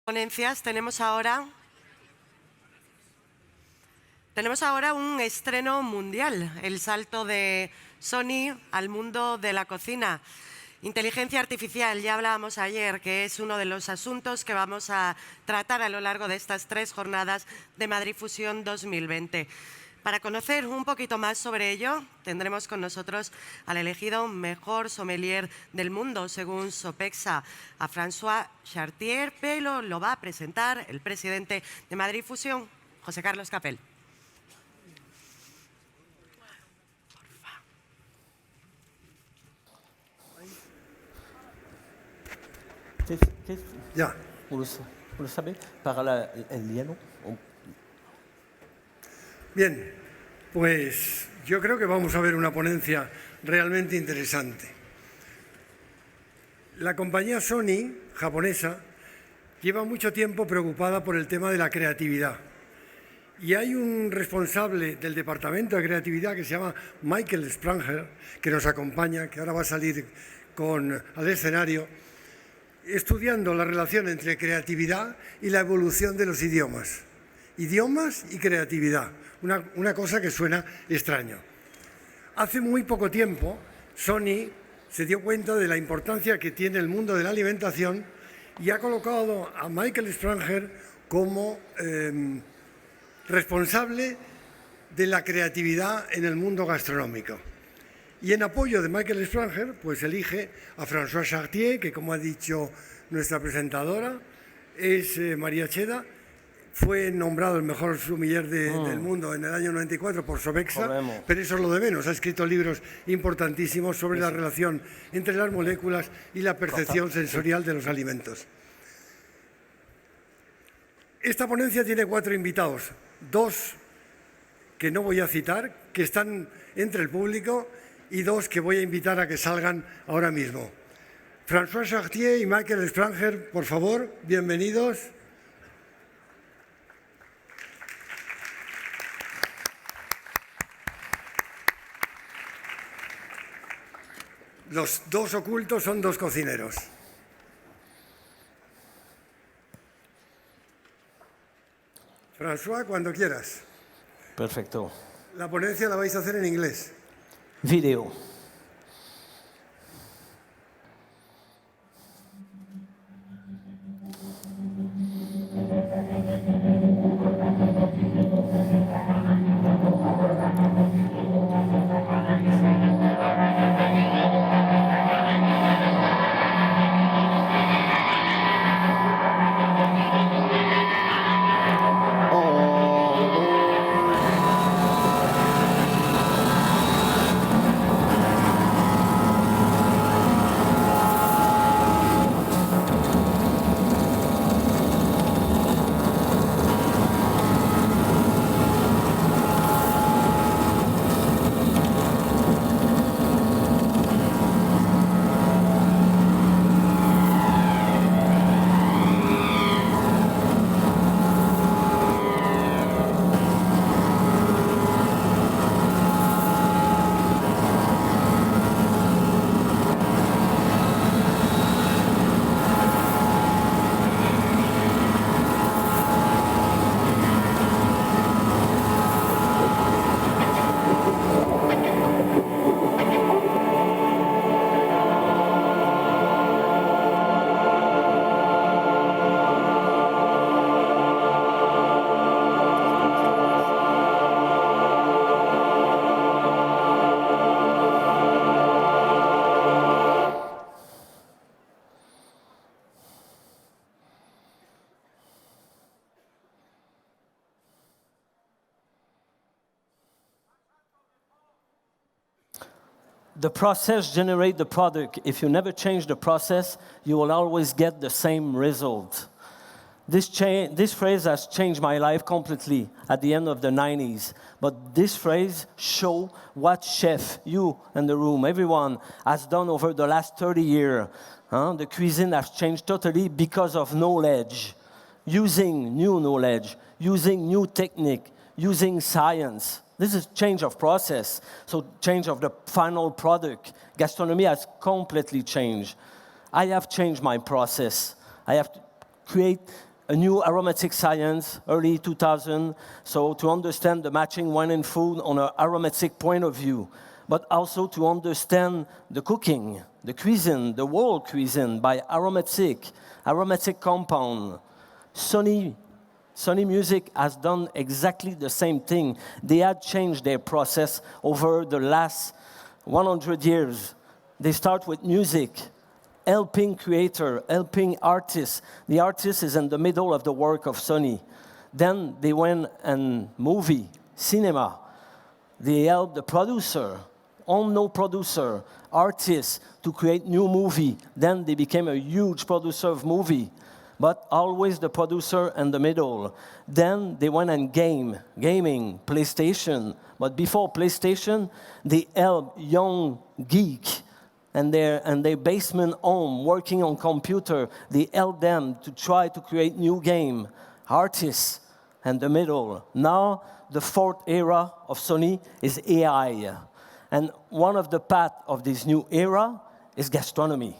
Ponencias, tenemos ahora un estreno mundial, el salto de Sony al mundo de la cocina. Inteligencia artificial, ya hablábamos ayer, que es uno de los asuntos que vamos a tratar a lo largo de estas 3 jornadas de Madrid Fusión 2020. Para conocer un poquito más sobre ello, tendremos con nosotros al elegido mejor sommelier del mundo, según Sopexa, a François Chartier, pero lo va a presentar el presidente de Madrid Fusión, José Carlos Capel. Ya. ¿Lo sabe? Para el hielo. Bien, pues yo creo que vamos a ver una ponencia realmente interesante. La compañía Sony, japonesa, lleva mucho tiempo preocupada por el tema de la creatividad. Y hay un responsable del departamento de creatividad que se llama Michael Spranger, que nos acompaña, que ahora va a salir al escenario, estudiando la relación entre creatividad y la evolución de los idiomas. Idiomas y creatividad, una cosa que suena extraño. Hace muy poco tiempo, Sony se dio cuenta de la importancia que tiene el mundo de la alimentación y ha colocado a Michael Spranger como responsable de la creatividad en el mundo gastronómico. Y en apoyo de Michael Spranger, pues elige a François Chartier, que como ha dicho nuestra presentadora, es María Cheda, fue nombrado el mejor sommelier del mundo en el año 94 por Sopexa, pero eso es lo de menos. Ha escrito libros importantísimos sobre la relación entre las moléculas y la percepción sensorial de los alimentos. Esta ponencia tiene 4 invitados, 2 que no voy a citar, que están entre el público, y 2 que voy a invitar a que salgan ahora mismo. François Chartier y Michael Spranger, por favor, bienvenidos. Los 2 ocultos son 2 cocineros. François, cuando quieras. Perfecto. La ponencia la vais a hacer en inglés. Video. The process generates the product. If you never change the process, you will always get the same result. This phrase has changed my life completely at the end of the 90s. But this phrase shows what chef, you in the room, everyone has done over the last 30 years. The cuisine has changed totally because of knowledge, using new knowledge, using new technique, using science. This is change of process, so change of the final product. Gastronomy has completely changed. I have changed my process. I have to create a new aromatic science, early 2000, so to understand the matching wine and food on an aromatic point of view, but also to understand the cooking, the cuisine, the world cuisine by aromatic compound. Sony Music has done exactly the same thing. They had changed their process over the last 100 years. They start with music, helping creator, helping artists. The artist is in the middle of the work of Sony. Then they went and movie, cinema. They help the producer, unknown producer, artists to create new movie. Then they became a huge producer of movie, but always the producer in the middle. Then they went and gaming, PlayStation. But before PlayStation, they help young geek and their basement home working on computer. They help them to try to create new game. Artists in the middle. Now, the fourth era of Sony is AI. And one of the paths of this new era is gastronomy.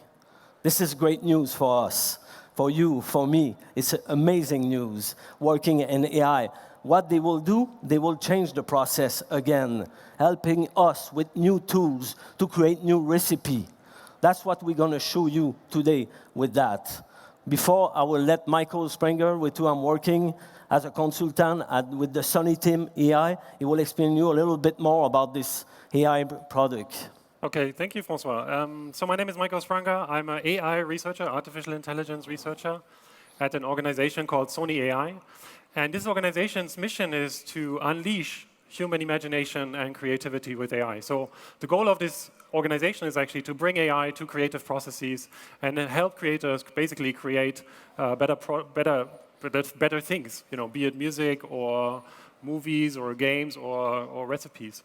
This is great news for us, for you, for me. It's amazing news working in AI. What they will do, they will change the process again, helping us with new tools to create new recipe. That's what we're going to show you today with that. Before, I will let Michael Springer, with whom I'm working as a consultant with the Sony team AI, he will explain you a little bit more about this AI product. Okay, thank you, Francois. So my name is Michael Spranger. I'm an AI researcher, artificial intelligence researcher at an organization called Sony AI. And this organization's mission is to unleash human imagination and creativity with AI. So the goal of this organization is actually to bring AI to creative processes and then help creators basically create better things, be it music or movies or games or recipes.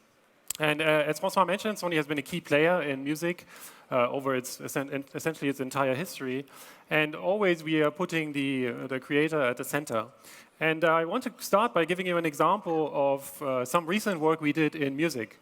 And as Francois mentioned, Sony has been a key player in music over essentially its entire history. And always we are putting the creator at the center. And I want to start by giving you an example of some recent work we did in music.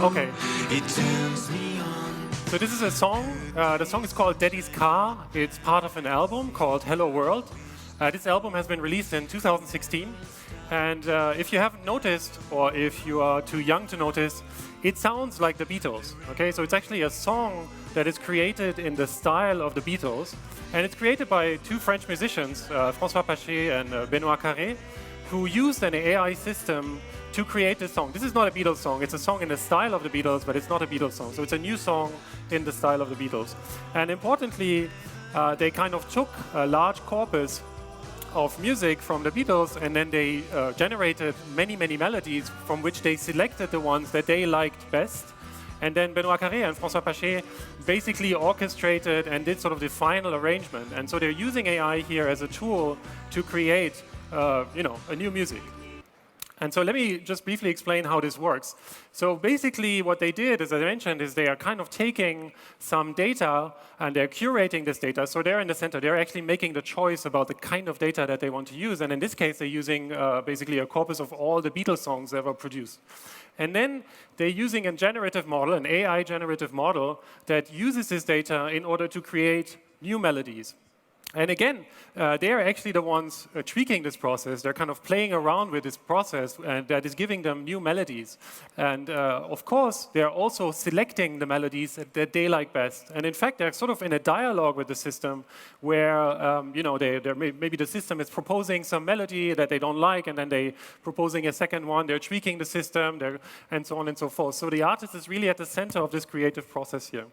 Okay. So this is a song. The song is called Daddy's Car. It's part of an album called Hello World. This album has been released in 2016. And if you haven't noticed, or if you are too young to notice, it sounds like the Beatles. Okay, so it's actually a song that is created in the style of the Beatles. And it's created by two French musicians, François Pachet and Benoît Carré, who used an AI system to create this song. This is not a Beatles song. It's a song in the style of the Beatles, but it's not a Beatles song. So it's a new song in the style of the Beatles. And importantly, they kind of took a large corpus of music from the Beatles, and then they generated many, many melodies from which they selected the ones that they liked best. And then Benoît Carré and François Pachet basically orchestrated and did sort of the final arrangement. And so they're using AI here as a tool to create, a new music. And so let me just briefly explain how this works. So basically what they did, as I mentioned, is they are kind of taking some data and they're curating this data. So they're in the center. They're actually making the choice about the kind of data that they want to use. And in this case, they're using basically a corpus of all the Beatles songs ever produced. And then they're using a generative model, an AI generative model, that uses this data in order to create new melodies. And again, they're actually the ones tweaking this process. They're kind of playing around with this process, and that is giving them new melodies. And of course, they're also selecting the melodies that they like best. And in fact, they're sort of in a dialogue with the system where, maybe the system is proposing some melody that they don't like, and then they're proposing a second one. They're tweaking the system, and so on and so forth. So the artist is really at the center of this creative process here.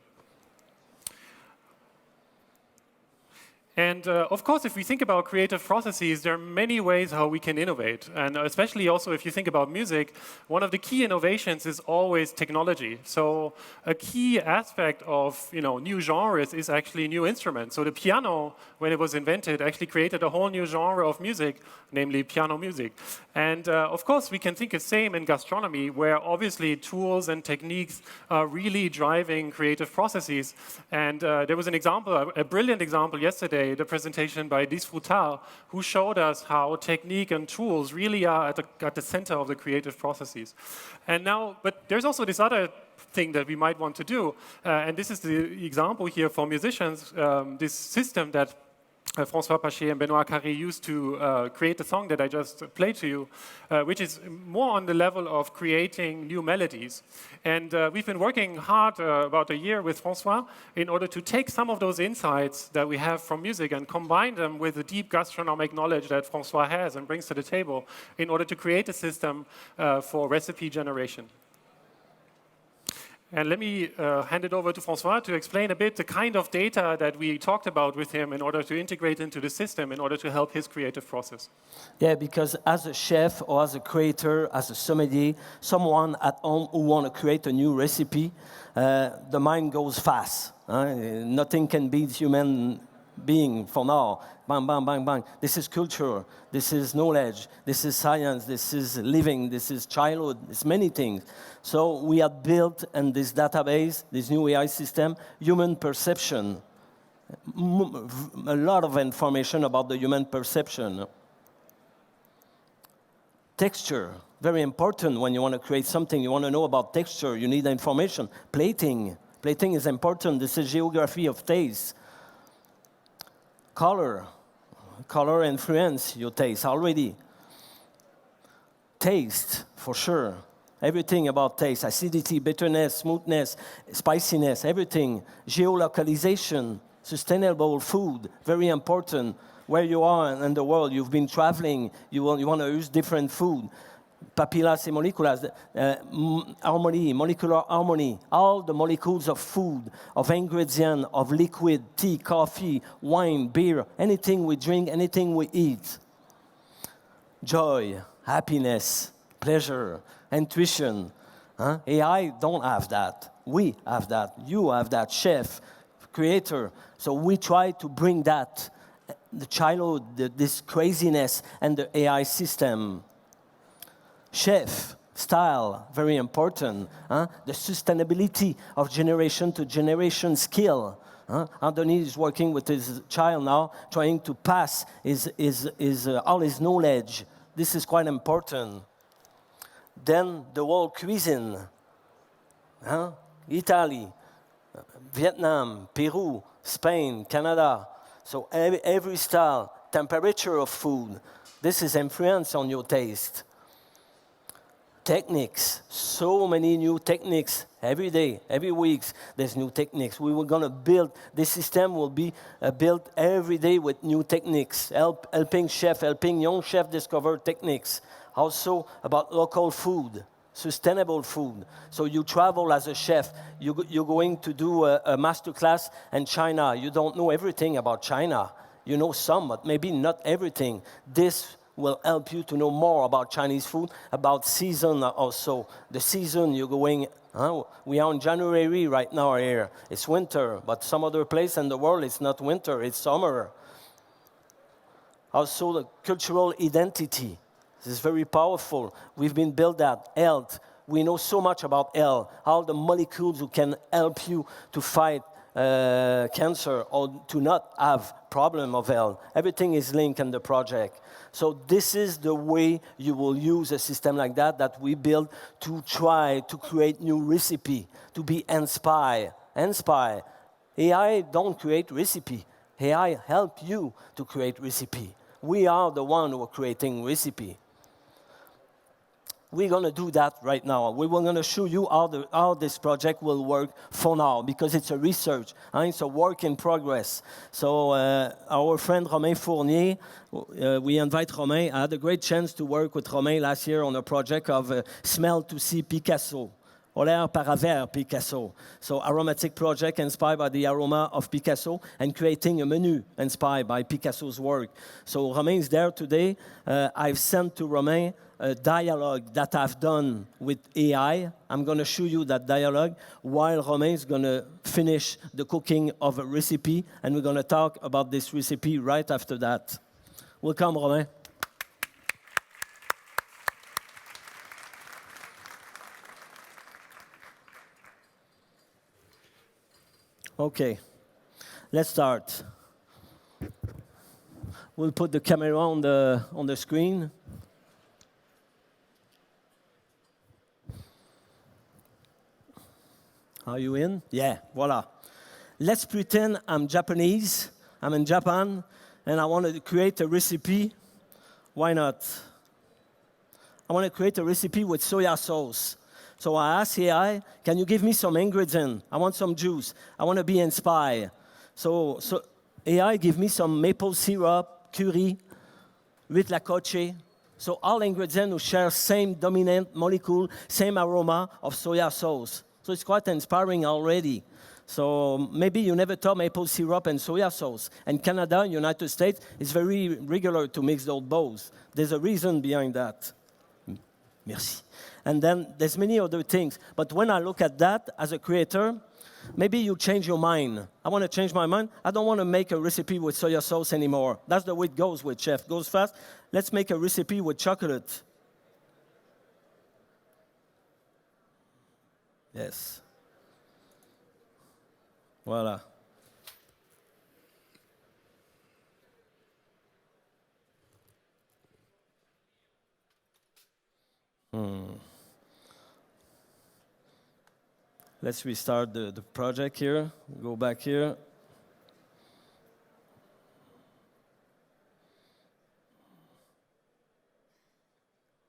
And of course, if we think about creative processes, there are many ways how we can innovate. And especially also if you think about music, one of the key innovations is always technology. So a key aspect of new genres is actually new instruments. So the piano, when it was invented, actually created a whole new genre of music, namely piano music. And of course, we can think the same in gastronomy, where obviously tools and techniques are really driving creative processes. And there was an example, a brilliant example yesterday, the presentation by Disfrutar, who showed us how technique and tools really are at the center of the creative processes. And now, but there's also this other thing that we might want to do, and this is the example here for musicians, this system that François Pachet and Benoît Carré used to create the song that I just played to you, which is more on the level of creating new melodies. And we've been working hard about a year with François in order to take some of those insights that we have from music and combine them with the deep gastronomic knowledge that François has and brings to the table in order to create a system for recipe generation. And let me hand it over to François to explain a bit the kind of data that we talked about with him in order to integrate into the system in order to help his creative process. Yeah, because as a chef or as a creator, as a sommelier, someone at home who want to create a new recipe, the mind goes fast. Nothing can beat human being for now. Bang, bang, bang, bang. This is culture. This is knowledge. This is science. This is living. This is childhood. It's many things. So we have built in this database, this new AI system, human perception. A lot of information about the human perception. Texture, very important when you want to create something. You want to know about texture. You need information. Plating. Plating is important. This is geography of taste. Color. Color influence your taste already. Taste, for sure. Everything about taste. Acidity, bitterness, smoothness, spiciness, everything. Geolocalization, sustainable food, very important. Where you are in the world, you've been traveling, you want to use different food. Papillas et moléculas, harmony, molecular harmony, all the molecules of food, of ingredient, of liquid, tea, coffee, wine, beer, anything we drink, anything we eat. Joy, happiness, pleasure, intuition. AI don't have that. We have that. You have that, chef, creator. So we try to bring that, the childhood, this craziness, and the AI system. Chef, style, very important. The sustainability of generation to generation skill. Anthony is working with his child now, trying to pass all his knowledge. This is quite important. Then the world cuisine. Italy, Vietnam, Peru, Spain, Canada. So every style, temperature of food. This is influence on your taste. Techniques, so many new techniques every day, every week. There's new techniques. We were going to build, this system will be built every day with new techniques, helping young chef discover techniques. Also about local food, sustainable food. So you travel as a chef, you're going to do a master class in China. You don't know everything about China. You know some, but maybe not everything. This will help you to know more about Chinese food, about season also. The season you're going, we are in January right now here. It's winter, but some other place in the world it's not winter, it's summer. Also the cultural identity. This is very powerful. We've been built that, health. We know so much about health, all the molecules who can help you to fight cancer or to not have problem of health. Everything is linked in the project. So this is the way you will use a system like that we build to try to create new recipe, to be inspired. AI don't create recipe. AI help you to create recipe. We are the one who are creating recipe. We're going to do that right now. We were going to show you how this project will work for now, because it's a research, it's a work in progress. So our friend Romain Fournier, we invite Romain. I had a great chance to work with Romain last year on a project of Smell to See Picasso. Olaire Paraver, Picasso. So aromatic project inspired by the aroma of Picasso and creating a menu inspired by Picasso's work. So Romain is there today. I've sent to Romain a dialogue that I've done with AI. I'm going to show you that dialogue while Romain is going to finish the cooking of a recipe, and we're going to talk about this recipe right after that. Welcome, Romain. Okay, let's start. We'll put the camera on the screen. Are you in? Yeah, voila. Let's pretend I'm Japanese. I'm in Japan, and I want to create a recipe. Why not? I want to create a recipe with soya sauce. So I asked AI, can you give me some ingredients? I want some juice. I want to be inspired. So AI give me some maple syrup, curry, huile la coche. So all ingredients will share same dominant molecule, same aroma of soya sauce. So it's quite inspiring already. So maybe you never thought maple syrup and soya sauce. And Canada, United States, it's very regular to mix those both. There's a reason behind that. Merci. And then there's many other things. But when I look at that as a creator, maybe you change your mind. I want to change my mind. I don't want to make a recipe with soya sauce anymore. That's the way it goes with chef. Goes fast. Let's make a recipe with chocolate. Yes. Voila. Let's restart the project here. Go back here.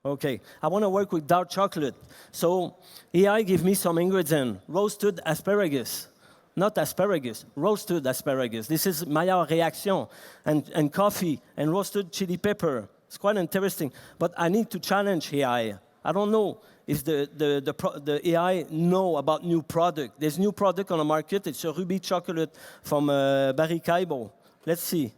Okay, I want to work with dark chocolate. So AI give me some ingredients. Roasted asparagus. Not asparagus, roasted asparagus. This is Maillard reaction. And coffee and roasted chili pepper. It's quite interesting. But I need to challenge AI. I don't know if the AI know about new product. There's new product on the market. It's a ruby chocolate from Baricaibo. Let's see.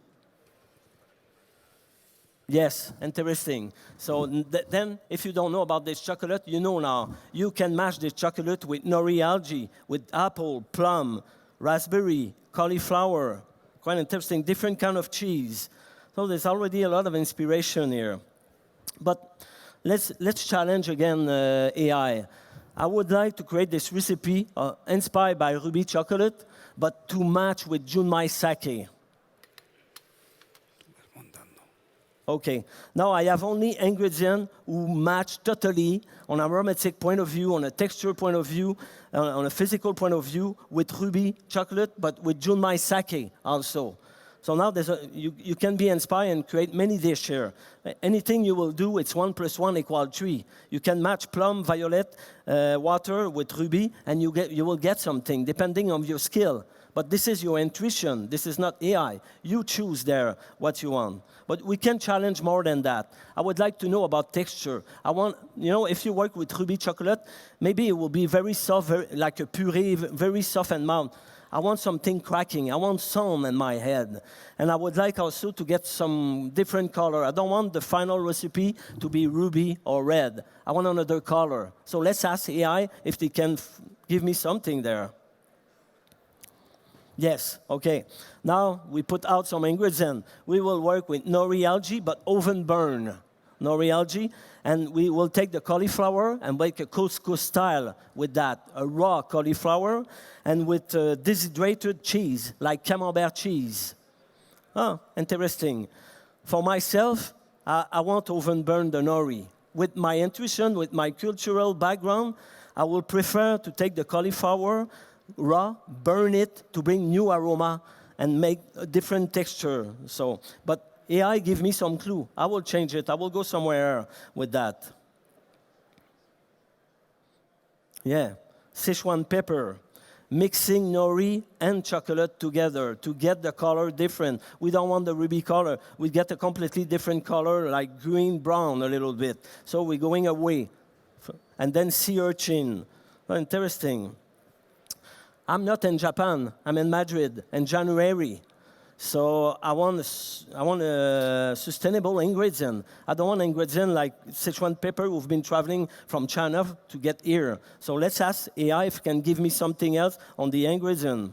Yes, interesting. So then, if you don't know about this chocolate, you know now. You can mash this chocolate with nori algae, with apple, plum, raspberry, cauliflower. Quite interesting. Different kind of cheese. So there's already a lot of inspiration here. But let's challenge again AI. I would like to create this recipe inspired by ruby chocolate, but to match with Junmai sake. Okay, now I have only ingredients who match totally on an aromatic point of view, on a texture point of view, on a physical point of view with ruby chocolate, but with Junmai sake also. So now you can be inspired and create many dishes here. Anything you will do, it's 1 + 1 = 3. You can match plum, violet, water with ruby, and you will get something depending on your skill. But this is your intuition. This is not AI. You choose there what you want. But we can challenge more than that. I would like to know about texture. I want, if you work with ruby chocolate, maybe it will be very soft, like a puree, very soft in mouth. I want something cracking. I want sound in my head. And I would like also to get some different color. I don't want the final recipe to be ruby or red. I want another color. So let's ask AI if they can give me something there. Yes, okay. Now we put out some ingredients. We will work with nori algae, but oven burn nori algae. And we will take the cauliflower and make a couscous style with that, a raw cauliflower, and with dehydrated cheese, like camembert cheese. Oh, interesting. For myself, I want oven burn the nori. With my intuition, with my cultural background, I will prefer to take the cauliflower raw, burn it to bring new aroma and make a different texture. So, but AI give me some clue. I will change it. I will go somewhere with that. Yeah, Sichuan pepper. Mixing nori and chocolate together to get the color different. We don't want the ruby color. We get a completely different color, like green, brown a little bit. So we're going away. And then sea urchin. Oh, interesting. I'm not in Japan. I'm in Madrid in January. So I want a sustainable ingredient. I don't want an ingredient like Sichuan pepper who've been traveling from China to get here. So let's ask AI if it can give me something else on the ingredient.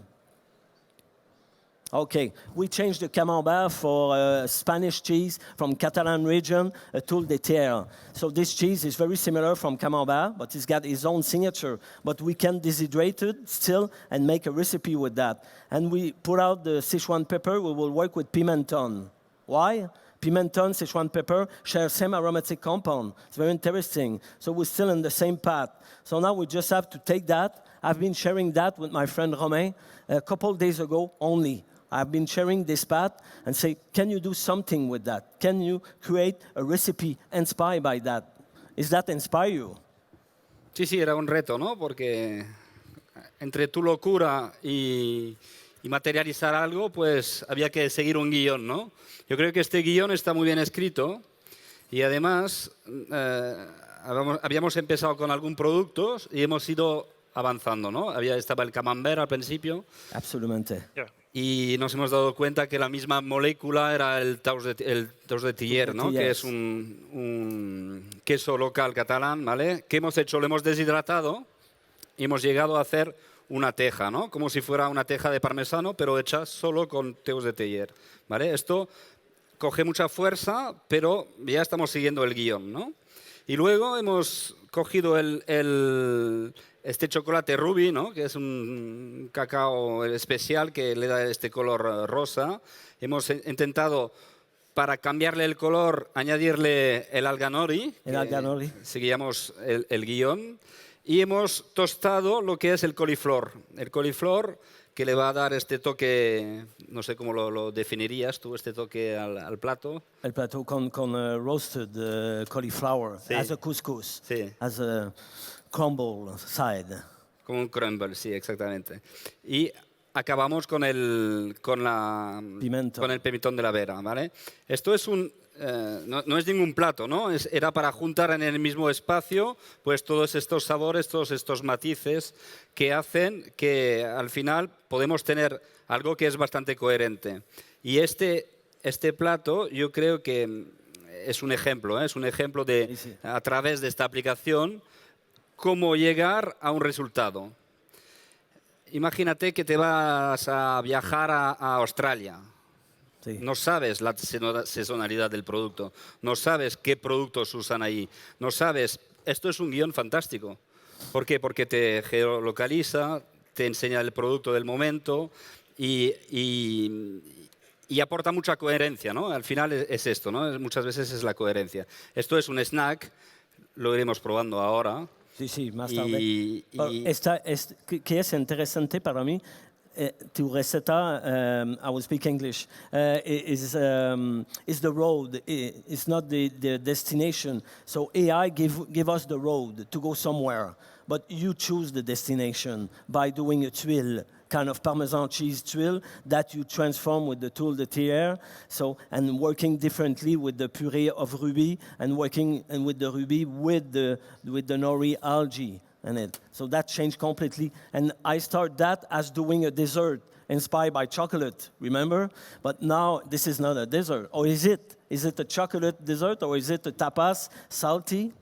Okay, we changed the camembert for Spanish cheese from Catalan region, a tool de terre. So this cheese is very similar from camembert, but it's got its own signature. But we can dehydrate it still and make a recipe with that. And we put out the Sichuan pepper. We will work with pimenton. Why? Pimenton, Sichuan pepper share same aromatic compound. It's very interesting. So we're still in the same path. So now we just have to take that. I've been sharing that with my friend Romain a couple of days ago only. I've been sharing this path and say, can you do something with that? Can you create a recipe inspired by that? Does that inspire you? Sí, era un reto, ¿no? Porque entre tu locura y materializar algo, pues había que seguir un guión, ¿no? Yo creo que este guión está muy bien escrito y además habíamos empezado con algún producto y hemos ido avanzando, ¿no? Estaba el camembert al principio. Absolutamente. Yeah. Y nos hemos dado cuenta que la misma molécula era el tous de Tiller, ¿no? Que es un queso local catalán, ¿vale? ¿Qué hemos hecho? Lo hemos deshidratado y hemos llegado a hacer una teja, ¿no? Como si fuera una teja de parmesano, pero hecha solo con tous de Tiller, ¿vale? Esto coge mucha fuerza, pero ya estamos siguiendo el guión, ¿no? Y luego hemos cogido este chocolate ruby, ¿no? Que es un cacao especial que le da este color rosa. Hemos intentado, para cambiarle el color, añadirle el alga nori. El alga nori. Seguíamos el guión. Y hemos tostado lo que es el coliflor. El coliflor que le va a dar este toque, no sé cómo lo definirías tú, este toque al plato. El plato con roasted cauliflower, Sí. as a couscous, Sí. as a crumble side. Como un crumble, sí, exactamente. Y acabamos con el pimentón de la Vera, ¿vale? Esto es no es ningún plato, ¿no? Era para juntar en el mismo espacio pues todos estos sabores, todos estos matices que hacen que al final podemos tener algo que es bastante coherente. Y este plato yo creo que es un ejemplo, ¿eh? Es un ejemplo de, Sí. a través de esta aplicación, cómo llegar a un resultado. Imagínate que te vas a viajar a Australia. Sí. No sabes la sazonalidad del producto, no sabes qué productos usan ahí, no sabes. Esto es un guión fantástico. ¿Por qué? Porque te geolocaliza, te enseña el producto del momento y aporta mucha coherencia, ¿no? Al final es esto, ¿no? Muchas veces es la coherencia. Esto es un snack, lo iremos probando ahora. Sí, más tarde. Y que es interesante para mí, tu receta, I will speak English, is the road, it's not the destination. So AI give us the road to go somewhere, but you choose the destination by doing a tuile, kind of Parmesan cheese tuile that you transform with the tool de Tiller, and working differently with the puree of ruby and working with the ruby with the nori algae in it. So that changed completely. And I start that as doing a dessert inspired by chocolate, remember? But now this is not a dessert. Or is it? Is it a chocolate dessert or is it a tapas, salty?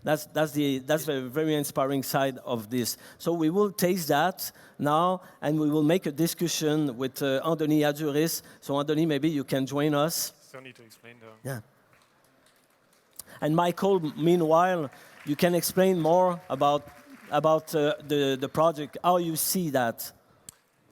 That's the very inspiring side of this. So we will taste that now, and we will make a discussion with Anthony Aduris. So Anthony, maybe you can join us. Still need to explain the... Yeah. And Michael, meanwhile, you can explain more about the project, how you see that.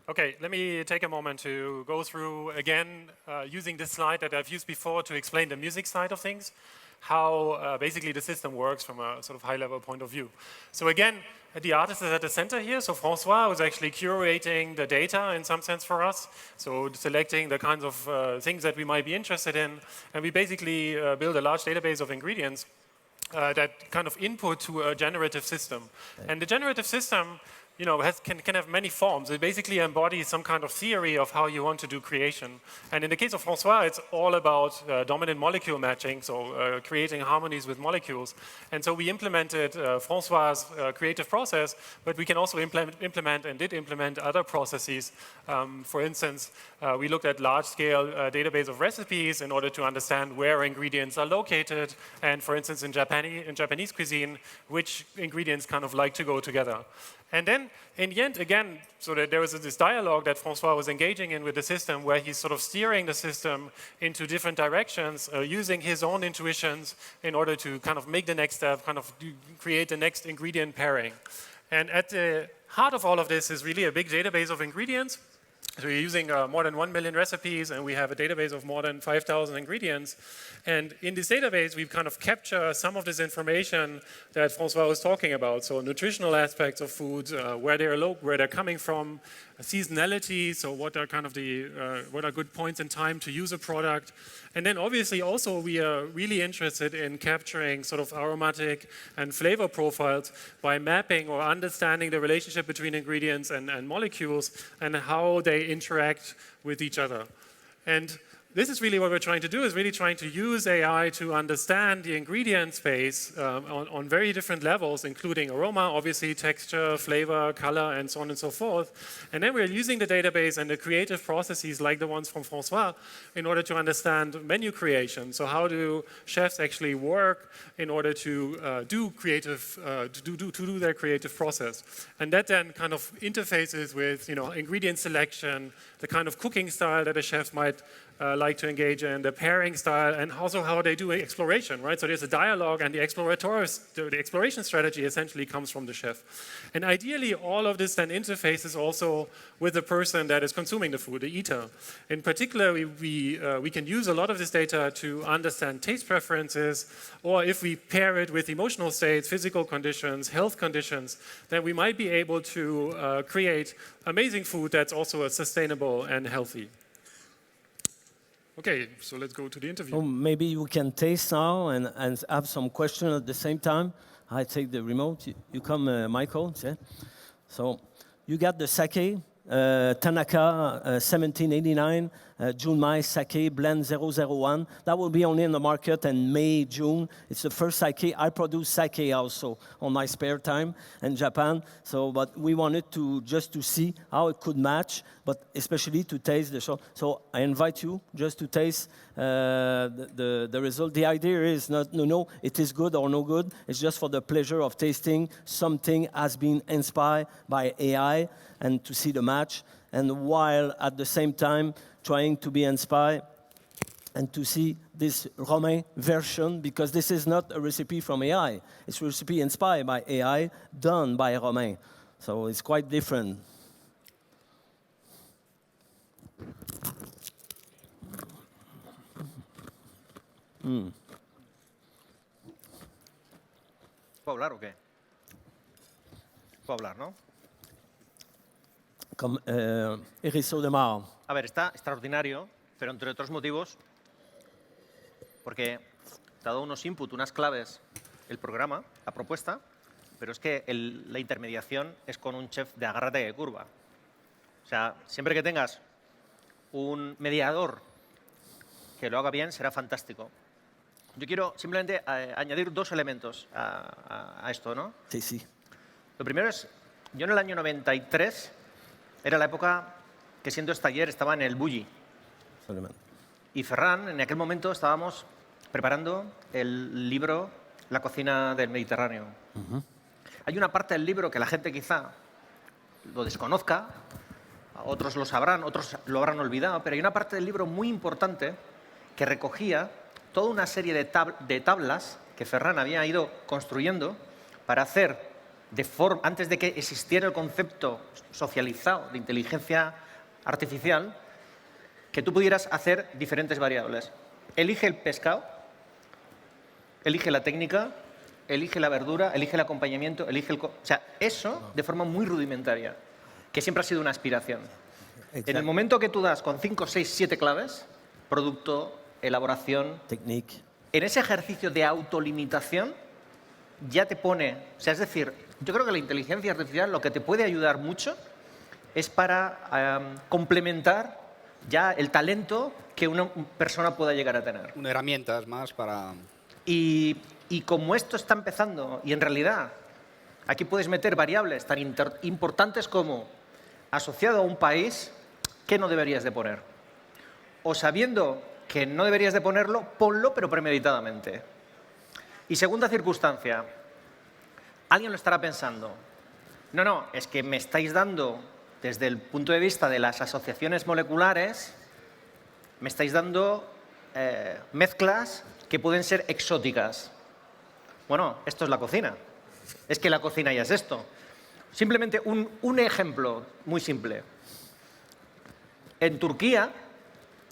Okay, let me take a moment to go through again using this slide that I've used before to explain the music side of things, how basically the system works from a sort of high-level point of view. So again, the artist is at the center here. So François was actually curating the data in some sense for us. So selecting the kinds of things that we might be interested in. And we basically build a large database of ingredients that kind of input to a generative system. And the generative system can have many forms. It basically embodies some kind of theory of how you want to do creation. And in the case of François, it's all about dominant molecule matching, so creating harmonies with molecules. And so we implemented François' creative process, but we can also implement and did implement other processes. For instance, we looked at large-scale database of recipes in order to understand where ingredients are located, and for instance, in Japanese cuisine, which ingredients kind of like to go together. And then, in the end, again, so that there was this dialogue that François was engaging in with the system, where he's sort of steering the system into different directions, using his own intuitions in order to kind of make the next step, kind of create the next ingredient pairing. And at the heart of all of this is really a big database of ingredients. So we're using more than 1 million recipes, and we have a database of more than 5,000 ingredients. And in this database, we kind of capture some of this information that François was talking about. So nutritional aspects of foods, where they're coming from, seasonality, so what are kind of what are good points in time to use a product. And then obviously also we are really interested in capturing sort of aromatic and flavor profiles by mapping or understanding the relationship between ingredients and molecules and how they interact with each other. And this is really what we're trying to do, is really trying to use AI to understand the ingredient space on very different levels, including aroma, obviously texture, flavor, color, and so on and so forth. And then we're using the database and the creative processes like the ones from François in order to understand menu creation. So how do chefs actually work in order to do their creative process? And that then kind of interfaces with ingredient selection, the kind of cooking style that a chef might like to engage in, the pairing style, and also how they do exploration, right? So there's a dialogue, and the exploration strategy essentially comes from the chef. And ideally, all of this then interfaces also with the person that is consuming the food, the eater. In particular, we can use a lot of this data to understand taste preferences, or if we pair it with emotional states, physical conditions, health conditions, then we might be able to create amazing food that's also sustainable and healthy. Okay, so let's go to the interview. Oh, maybe you can taste now and have some questions at the same time. I take the remote. You come, Michael. Yeah? So you got the sake, Tanaka 1789, Junmai Sake Blend 001. That will be only in the market in May, June. It's the first sake. I produce sake also on my spare time in Japan. So, but we wanted to just to see how it could match, but especially to taste the show. So I invite you just to taste the result. The idea is not no, it is good or no good. It's just for the pleasure of tasting something has been inspired by AI and to see the match. And while at the same time trying to be inspired and to see this Romain version, because this is not a recipe from AI. It's a recipe inspired by AI, done by Romain. So it's quite different. ¿Puedo hablar o qué? Puedo hablar, ¿no? Comme Hérisseau de Mar. A ver, está extraordinario, pero entre otros motivos, porque te ha dado unos inputs, unas claves, el programa, la propuesta, pero es que la intermediación es con un chef de agárrate de curva. O sea, siempre que tengas un mediador que lo haga bien, será fantástico. Yo quiero simplemente añadir dos elementos a esto, ¿no? Sí, sí. Lo primero es, yo en el año 93 era la época que siendo taller estaba en el Bulli. Y Ferran, en aquel momento estábamos preparando el libro La cocina del Mediterráneo. Hay una parte del libro que la gente quizá lo desconozca, otros lo sabrán, otros lo habrán olvidado, pero hay una parte del libro muy importante que recogía toda una serie de tablas que Ferran había ido construyendo para hacer, antes de que existiera el concepto socializado de inteligencia artificial, que tú pudieras hacer diferentes variables. Elige el pescado, elige la técnica, elige la verdura, elige el acompañamiento, elige el... O sea, eso de forma muy rudimentaria, que siempre ha sido una aspiración. Exacto. En el momento que tú das con 5, 6, 7 claves, producto, elaboración, Technique. en ese ejercicio de autolimitación ya te pone... O sea, es decir, Yo creo que la inteligencia artificial lo que te puede ayudar mucho es para complementar ya el talento que una persona pueda llegar a tener. Una herramienta más para... Y como esto está empezando, y en realidad aquí puedes meter variables tan importantes como asociado a un país, ¿qué no deberías de poner? O sabiendo que no deberías de ponerlo, ponlo, pero premeditadamente. Y segunda circunstancia, alguien lo estará pensando. No, es que me estáis dando, desde el punto de vista de las asociaciones moleculares, me estáis dando mezclas que pueden ser exóticas. Bueno, esto es la cocina. Es que la cocina ya es esto. Simplemente un ejemplo muy simple. En Turquía,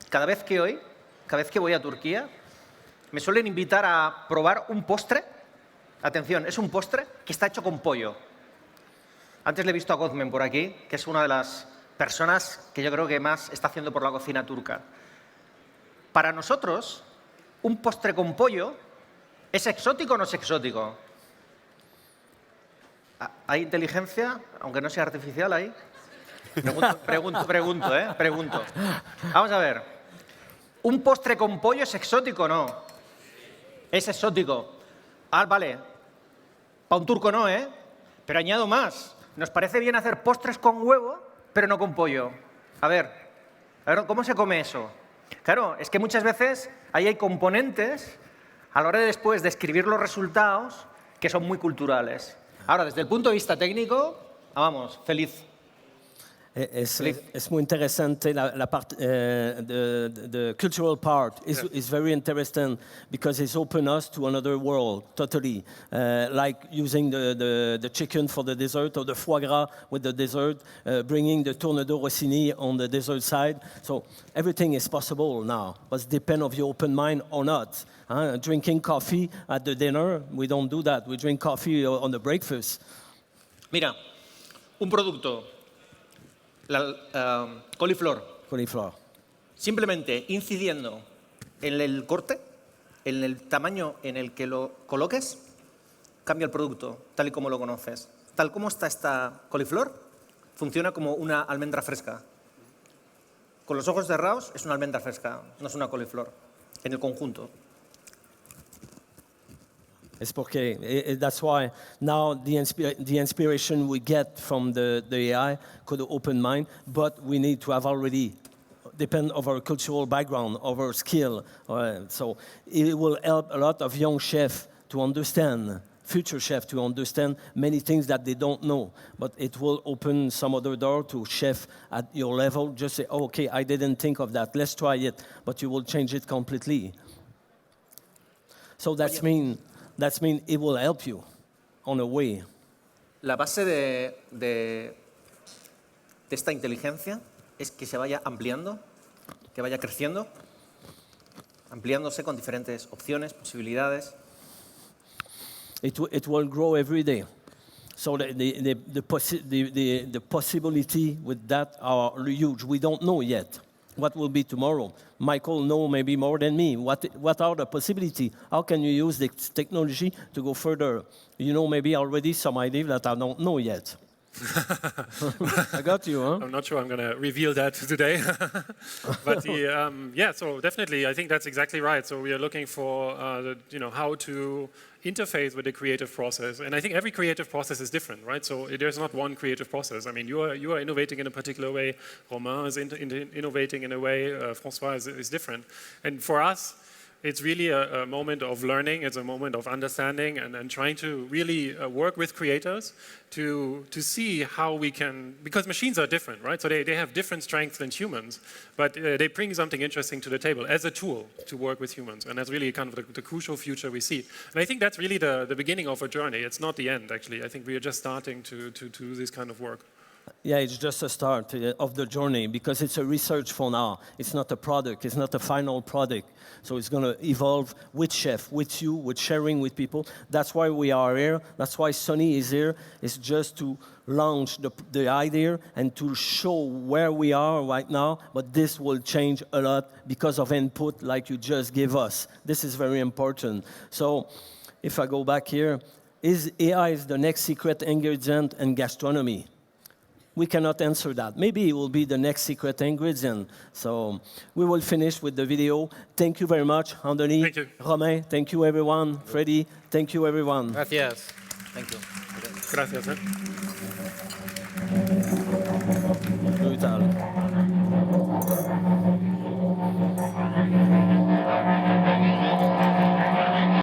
cada vez que voy a Turquía, me suelen invitar a probar un postre. Atención, es un postre que está hecho con pollo. Antes le he visto a Gozmen por aquí, que es una de las personas que yo creo que más está haciendo por la cocina turca. Para nosotros, un postre con pollo, ¿es exótico o no es exótico? ¿Hay inteligencia, aunque no sea artificial, ahí? Pregunto. Vamos a ver. ¿Un postre con pollo es exótico o no? Es exótico. Vale. Para un turco no, ¿eh? Pero añado más. Nos parece bien hacer postres con huevo, pero no con pollo. A ver, ¿cómo se come eso? Claro, es que muchas veces ahí hay componentes a la hora de después de escribir los resultados que son muy culturales. Ahora, desde el punto de vista técnico, vamos, feliz. Es muy interesante la parte, the cultural part is very interesting because it's opened us to another world totally. Like using the chicken for the dessert or the foie gras with the dessert, bringing the tournedos rossini on the dessert side. So everything is possible now, but it depends on your open mind or not. Drinking coffee at the dinner, we don't do that. We drink coffee on the breakfast. Mira, un producto. Coliflor. Simplemente incidiendo en el corte, en el tamaño en el que lo coloques, cambia el producto, tal y como lo conoces. Tal como está esta coliflor, funciona como una almendra fresca. Con los ojos cerrados es una almendra fresca, no es una coliflor, en el conjunto. It's porque that's why now the inspiration we get from the AI could open mind, but we need to have already depend of our cultural background, of our skill. So it will help a lot of young chefs to understand, future chefs to understand many things that they don't know. But it will open some other door to chef at your level. Just say, oh, okay, I didn't think of that. Let's try it. But you will change it completely. So that's mean it will help you on a way. La base de esta inteligencia es que se vaya ampliando, que vaya creciendo, ampliándose con diferentes opciones, posibilidades. It will grow every day. So the possibility with that are huge. We don't know yet what will be tomorrow. Michael knows maybe more than me. What are the possibilities? How can you use the technology to go further? You know maybe already some idea that I don't know yet. I got you, huh? I'm not sure I'm going to reveal that today. But so definitely, I think that's exactly right. So we are looking for how to interface with the creative process. And I think every creative process is different, right? So there's not one creative process. I mean, you are innovating in a particular way. Romain is innovating in a way. François is different. And for us, it's really a moment of learning. It's a moment of understanding and trying to really work with creators to see how we can, because machines are different, right? So they have different strengths than humans, but they bring something interesting to the table as a tool to work with humans. And that's really kind of the crucial future we see. And I think that's really the beginning of a journey. It's not the end, actually. I think we are just starting to do this kind of work. Yeah, it's just a start of the journey because it's a research for now. It's not a product. It's not a final product. So it's going to evolve with chef, with you, with sharing with people. That's why we are here. That's why Sonny is here. It's just to launch the idea and to show where we are right now. But this will change a lot because of input like you just gave us. This is very important. So if I go back here, is AI is the next secret ingredient in gastronomy? We cannot answer that. Maybe it will be the next secret ingredient. So we will finish with the video. Thank you very much, Anthony. Thank you. Romain, thank you everyone. Freddy, thank you everyone. Gracias. Thank you. Gracias.